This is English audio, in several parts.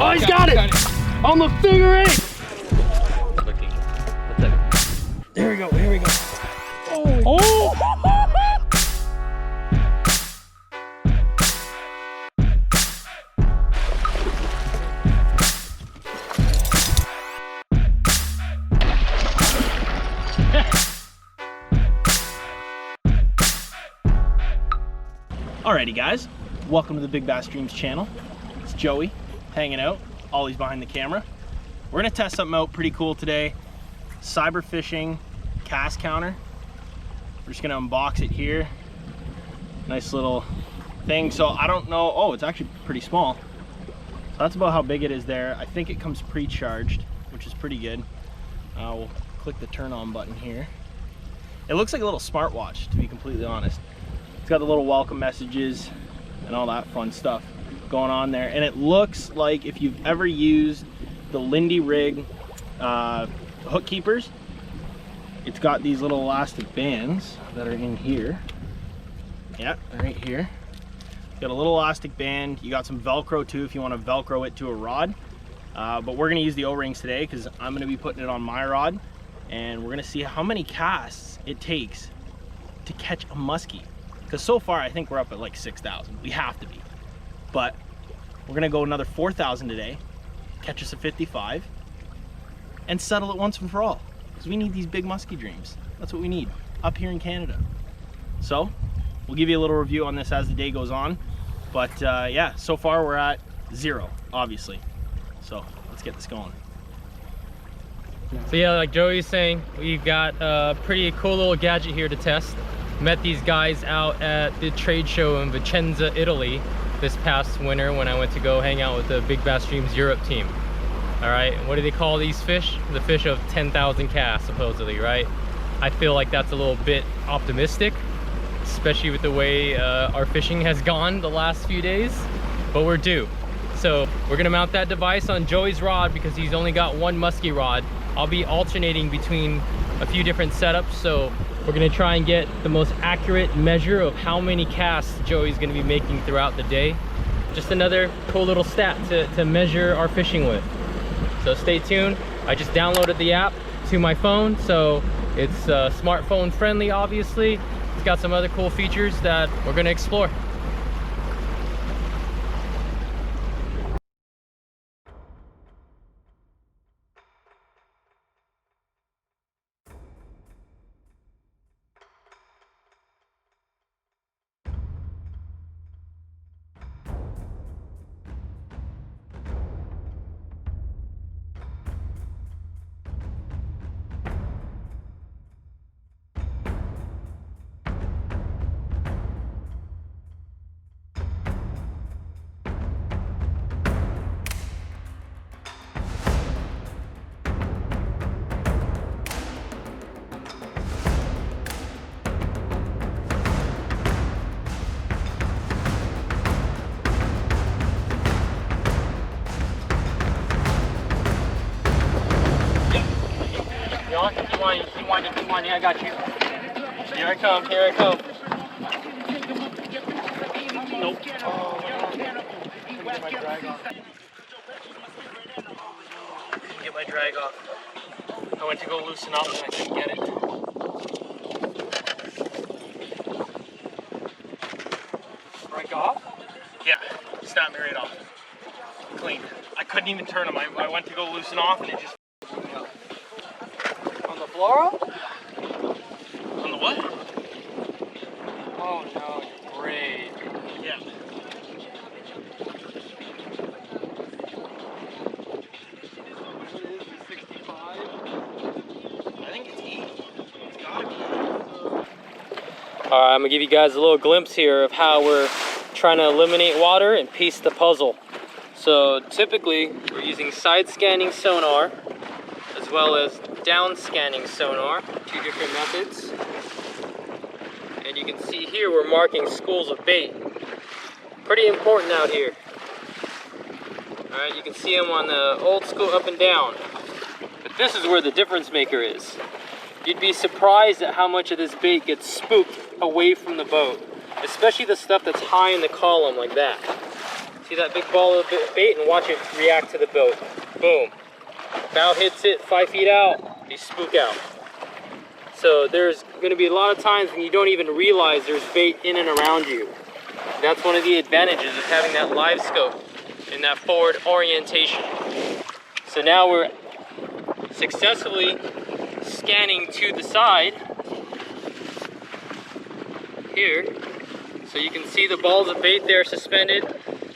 Oh, he's got it! On the figure eight! Here we go, here we go. Oh! Alrighty guys, welcome to the Big Bass Dreams channel. It's Joey hanging out, Ollie's behind the camera. We're gonna test something out pretty cool today. Cyber fishing cast counter. We're just gonna unbox it here. Nice little thing. So I don't know, oh, it's actually pretty small. So that's about how big it is there. I think it comes pre-charged, which is pretty good. We'll click the turn on button here. It looks like a little smartwatch, to be completely honest. It's got the little welcome messages and all that fun stuff going on there. And it looks like if you've ever used the Lindy rig hook keepers, it's got these little elastic bands that are in here. Yeah, right here. Got a little elastic band. You got some Velcro too if you want to Velcro it to a rod. But we're gonna use the O-rings today because I'm gonna be putting it on my rod. And we're gonna see how many casts it takes to catch a muskie. Because so far I think we're up at like 6,000. We have to be. But we're gonna go another 4,000 today, catch us a 55, and settle it once and for all. Because we need these big muskie dreams. That's what we need up here in Canada. So we'll give you a little review on this as the day goes on. But yeah, so far we're at 0, obviously. So let's get this going. So yeah, like Joey's saying, we've got a pretty cool little gadget here to test. Met these guys out at the trade show in Vicenza, Italy this past winter when I went to go hang out with the Big Bass Dreams Europe team. All right, what do they call these fish? The fish of 10,000 casts, supposedly, right? I feel like that's a little bit optimistic, especially with the way our fishing has gone the last few days, but we're due. So we're gonna mount that device on Joey's rod because he's only got one muskie rod. I'll be alternating between a few different setups, so we're gonna try and get the most accurate measure of how many casts Joey's gonna be making throughout the day. Just another cool little stat to measure our fishing with. So stay tuned. I just downloaded the app to my phone, so it's smartphone friendly, obviously. It's got some other cool features that we're gonna explore. Keep on, yeah, I got you. Here I come, here I come. Nope. Oh, get my drag off. Get my drag off. I went to go loosen up and I couldn't get it. Break off? Yeah, snapped me right off. Clean. I couldn't even turn them. I went to go loosen off and it just me up. On the fluoro? On the what? Oh no, Braid. Yeah. What is it, 65? I think it's 80. It's gotta be 80. Alright, I'm gonna give you guys a little glimpse here of how we're trying to eliminate water and piece the puzzle. So typically we're using side scanning sonar as well as down scanning sonar, two different methods. And you can see here we're marking schools of bait. Pretty important out here. Alright, you can see them on the old school up and down. But this is where the difference maker is. You'd be surprised at how much of this bait gets spooked away from the boat. Especially the stuff that's high in the column like that. See that big ball of bait and watch it react to the boat. Boom. Bow hits it 5 feet out, they spook out. So there's gonna be a lot of times when you don't even realize there's bait in and around you. That's one of the advantages of having that live scope and that forward orientation. So now we're successfully scanning to the side here. So you can see the balls of bait there suspended,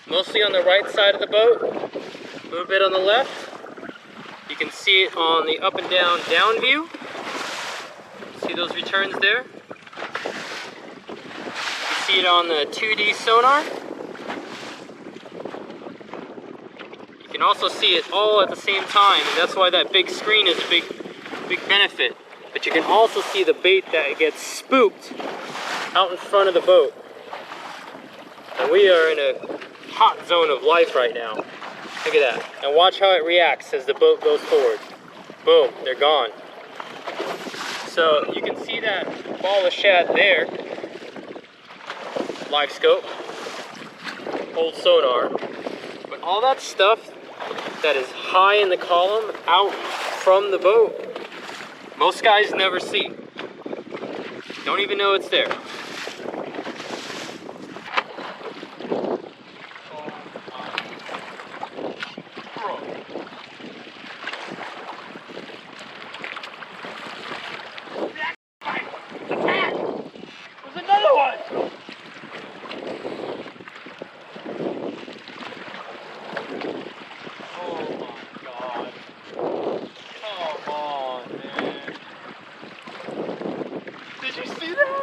mostly on the right side of the boat, a little bit on the left. You can see it on the up and down view. See those returns there? You see it on the 2D sonar. You can also see it all at the same time, and that's why that big screen is a big benefit. But you can also see the bait that gets spooked out in front of the boat. And we are in a hot zone of life right now. Look at that. And watch how it reacts as the boat goes forward. Boom, they're gone. So you can see that ball of shad there. Live scope. Old sonar. But all that stuff that is high in the column out from the boat, most guys never see. Don't even know it's there.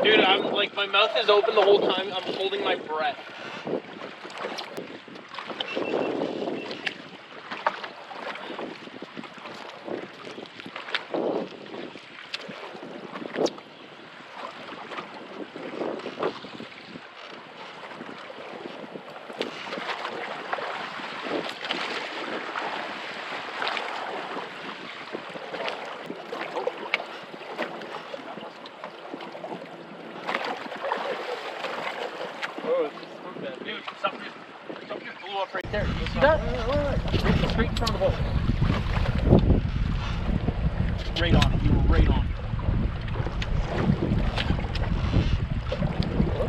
Dude, I'm like, my mouth is open the whole time. I'm holding my breath. Dude, something blew up right there. You see that? Straight in front of the boat. Right on it. You were right on it.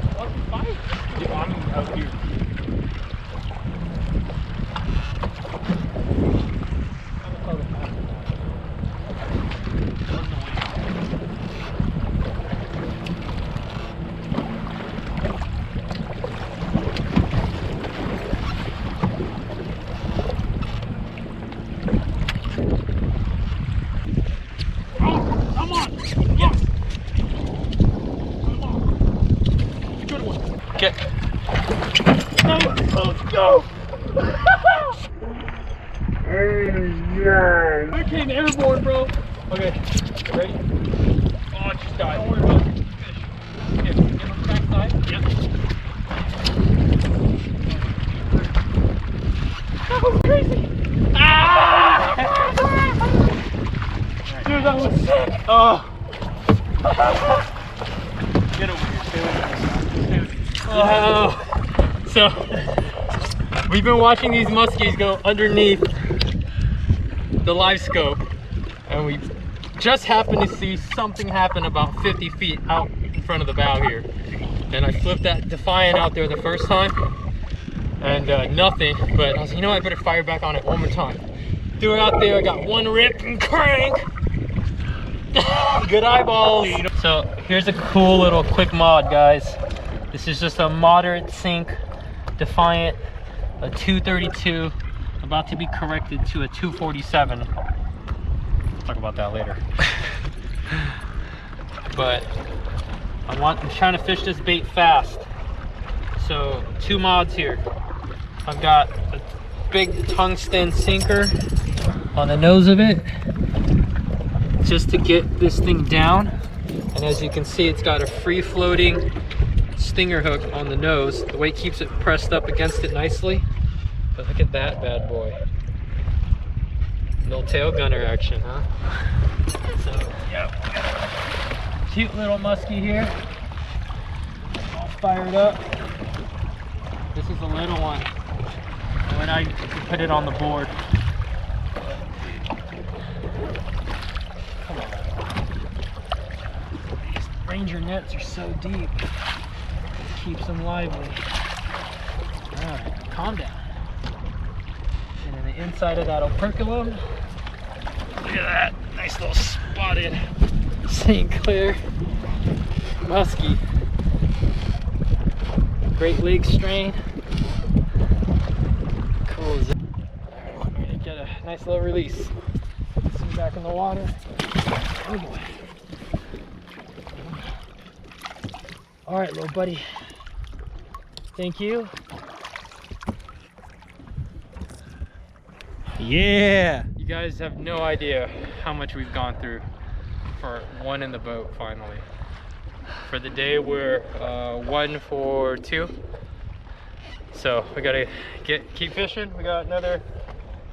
What? Fine. Dude, I'm out here. Okay. Let's go! I came airborne, bro. Okay, ready? Oh, it just died. Don't worry about it. Fish. Okay, get on the back side. Yep. That was crazy! Ah! Dude, that was sick! Oh! Get over here, stay over here. Oh, so we've been watching these muskies go underneath the live scope, and we just happened to see something happen about 50 feet out in front of the bow here. And I flipped that Defiant out there the first time, and nothing, but I was like, you know what, I better fire back on it one more time. Threw it out there, I got one rip and crank. Good eyeballs. So here's a cool little quick mod, guys. This is just a moderate sink Defiant, a 232, about to be corrected to a 247. Talk about that later. But I'm trying to fish this bait fast. So 2 mods here. I've got a big tungsten sinker on the nose of it, just to get this thing down. And as you can see, it's got a free floating stinger hook on the nose. The weight keeps it pressed up against it nicely. But look at that bad boy. Little tail gunner action, huh? So, yeah, we got a cute little muskie here. All fired up. This is a little one. now you can put it on the board. Come on. These Ranger nets are so deep. It keeps them lively. Alright, calm down. And then the inside of that operculum. Look at that. Nice little spotted St. Clair Muskie. Great Lakes strain. Cool as it. We're gonna get a nice little release. See you back in the water. Oh boy. Alright, little buddy. Thank you. Yeah. You guys have no idea how much we've gone through for one in the boat finally. For the day we're 1 for 2. So we gotta keep fishing. We got another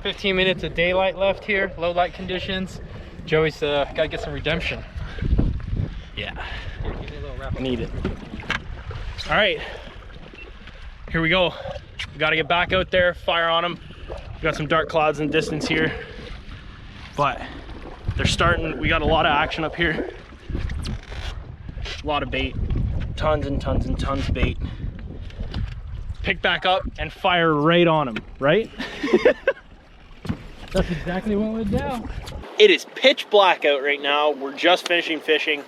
15 minutes of daylight left here, low light conditions. Joey's gotta get some redemption. Yeah. Here, give me a little wrap. Need it. All right, here we go. We gotta get back out there, fire on them. We got some dark clouds in the distance here, but they're starting. We got a lot of action up here. A lot of bait, tons and tons and tons of bait. Pick back up and fire right on them, right? That's exactly what went down. It is pitch black out right now. We're just finishing fishing,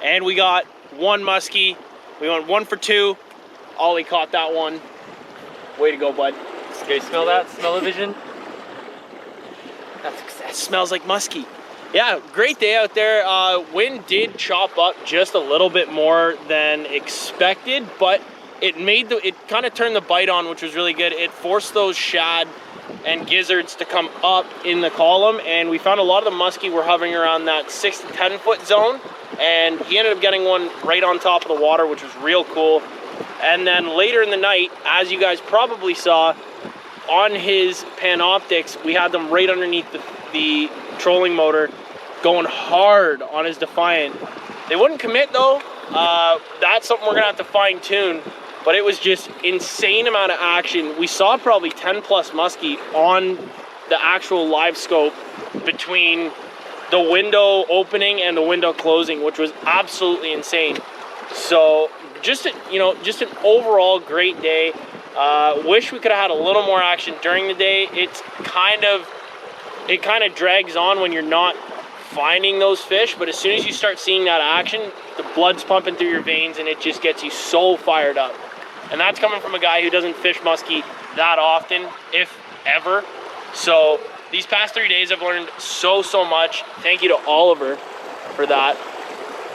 and we got one muskie. We went 1 for 2. Ollie caught that one. Way to go, bud. Okay, smell that? Smell-o-vision? That smells like muskie. Yeah, great day out there. Wind did chop up just a little bit more than expected, but it kind of turned the bite on, which was really good. It forced those shad and gizzards to come up in the column, and we found a lot of the muskie were hovering around that 6 to 10 foot zone, and he ended up getting one right on top of the water, which was real cool. And then later in the night, as you guys probably saw, on his Panoptics, we had them right underneath the trolling motor, going hard on his Defiant. They wouldn't commit though. That's something we're gonna have to fine tune, but it was just insane amount of action. We saw probably 10 plus muskie on the actual live scope between the window opening and the window closing, which was absolutely insane. So just an overall great day. Wish we could have had a little more action during the day. It kind of drags on when you're not finding those fish, but as soon as you start seeing that action, the blood's pumping through your veins and it just gets you so fired up. And that's coming from a guy who doesn't fish muskie that often, if ever. So these past 3 days I've learned so much. Thank you to Oliver for that,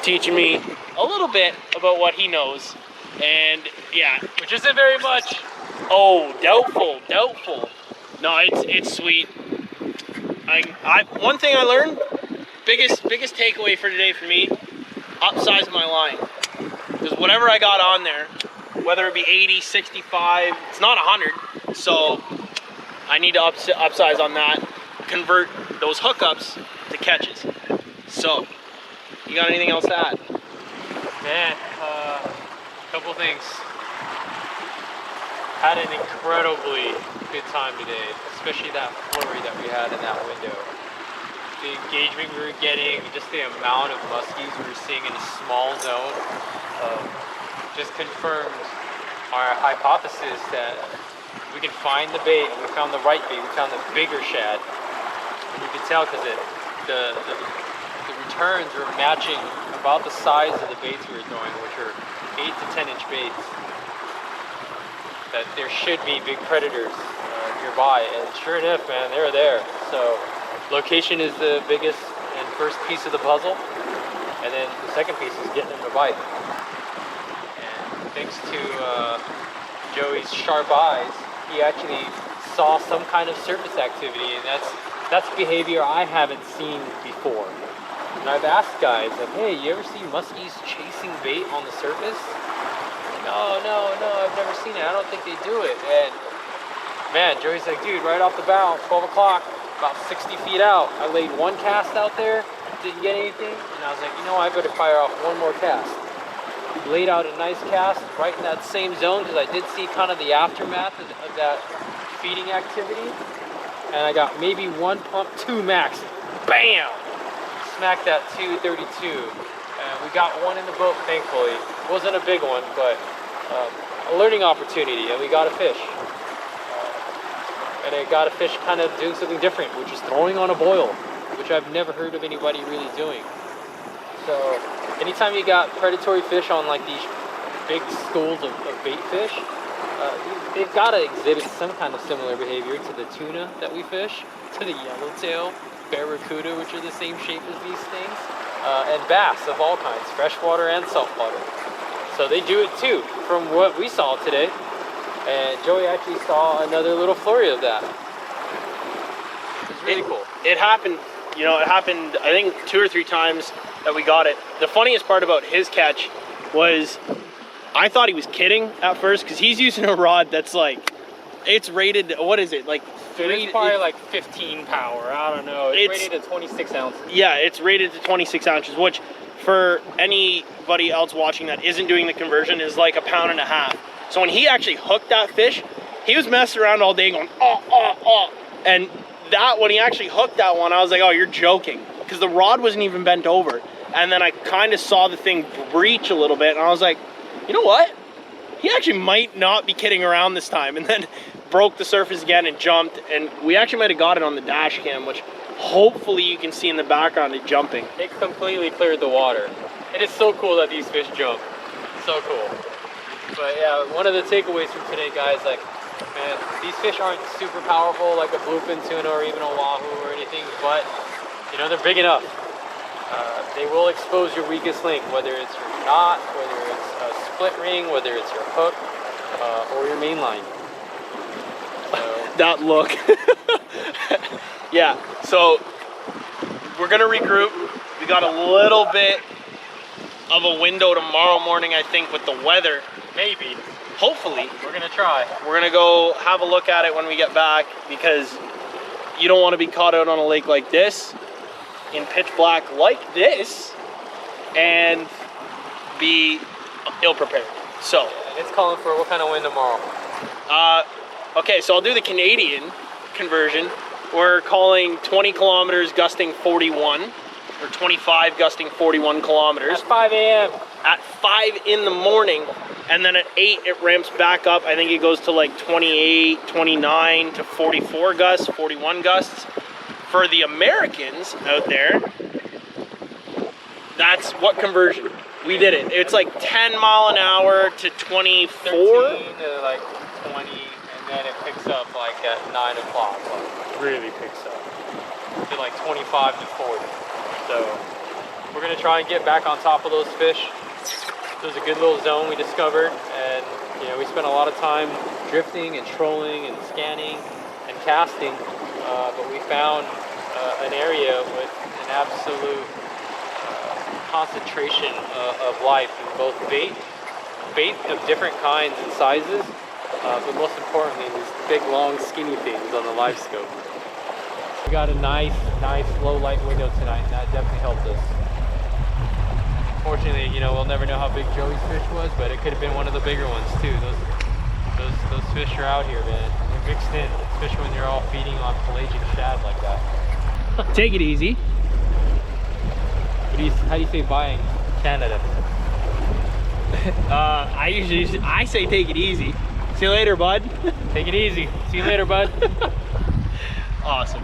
teaching me a little bit about what he knows. And yeah, which isn't very much. Oh, doubtful. No, it's sweet. One thing I learned, biggest takeaway for today for me, upsize my line. Because whatever I got on there, whether it be 80, 65, it's not 100. So I need to upsize on that, convert those hookups to catches. So, you got anything else to add? Man, couple things. Had an incredibly good time today, especially that flurry that we had in that window. The engagement we were getting, just the amount of muskies we were seeing in a small zone, just confirmed our hypothesis that we can find the bait, and we found the right bait, we found the bigger shad. And you could tell because the returns were matching about the size of the baits we were throwing, which are 8 to 10 inch baits. That there should be big predators nearby, and sure enough, man, they were there. So location is the biggest and first piece of the puzzle, and then the second piece is getting them to bite. And thanks to Joey's sharp eyes, he actually saw some kind of surface activity, and that's behavior I haven't seen before. And I've asked guys, like, hey, you ever see muskies chasing bait on the surface? No, I've never seen it. I don't think they do it. And man, Joey's like, dude, right off the bow, 12 o'clock, about 60 feet out, I laid one cast out there, didn't get anything, and I was like, you know, I better fire off one more cast. laid out a nice cast right in that same zone because I did see kind of the aftermath of that feeding activity. And I got maybe one pump, two max. Bam! Smacked that 232. And we got one in the boat, thankfully. Wasn't a big one, but a learning opportunity, and we got a fish. And I got a fish kind of doing something different, which is throwing on a boil, which I've never heard of anybody really doing. So anytime you got predatory fish on like these big schools of bait fish, they've got to exhibit some kind of similar behavior to the tuna that we fish, to the yellowtail, barracuda, which are the same shape as these things, and bass of all kinds, freshwater and saltwater. So they do it too, from what we saw today. And Joey actually saw another little flurry of that. It's really cool. It happened, you know, it happened, I think 2 or 3 times that we got it. The funniest part about his catch was, I thought he was kidding at first, because he's using a rod that's like, it's rated, what is it, like It's probably like 15 power, I don't know. It's rated at 26 ounces. Yeah, it's rated to 26 ounces, which for anybody else watching that isn't doing the conversion is like 1.5 pounds. So when he actually hooked that fish, he was messing around all day going, oh. And that, when he actually hooked that one, I was like, oh, you're joking. Because the rod wasn't even bent over. And then I kind of saw the thing breach a little bit, and I was like, you know what? He actually might not be kidding around this time. And then broke the surface again and jumped. And we actually might have got it on the dash cam, which hopefully you can see in the background it jumping. It completely cleared the water. It is so cool that these fish jump. So cool. But yeah, one of the takeaways from today, guys, like, man, these fish aren't super powerful like a bluefin tuna or even a wahoo or anything, but, you know, they're big enough. They will expose your weakest link, whether it's your knot, whether it's a split ring, whether it's your hook, or your main line. So. That look. Yeah, so we're gonna regroup. We got a little bit of a window tomorrow morning, I think, with the weather. Maybe. Hopefully. We're gonna try. We're gonna go have a look at it when we get back, because you don't want to be caught out on a lake like this, in pitch black like this, and be ill-prepared. So. And it's calling for what kind of wind tomorrow? Okay, so I'll do the Canadian conversion. We're calling 20 kilometers gusting 41, or 25 gusting 41 kilometers. At 5 a.m. At 5 in the morning, and then at 8 it ramps back up. I think it goes to like 28, 29 to 44 gusts, 41 gusts. For the Americans out there, that's what conversion? We did it. It's like 10 mile an hour to 24. 13 to like 20, and then it picks up like at 9 o'clock. Like really picks up to like 25 to 40. So we're gonna try and get back on top of those fish. There's a good little zone we discovered, and you know, we spent a lot of time drifting and trolling and scanning and casting, but we found an area with an absolute concentration of life in both bait of different kinds and sizes, but most importantly, these big, long, skinny things on the live scope. We got a nice low light window tonight, and that definitely helped us. Fortunately, you know, we'll never know how big Joey's fish was, but it could have been one of the bigger ones too. Those fish are out here, man. They're mixed in, especially when you're all feeding on pelagic shad like that. Take it easy. How do you say bye in Canada? I say take it easy. See you later, bud. Take it easy. See you later, bud. Awesome.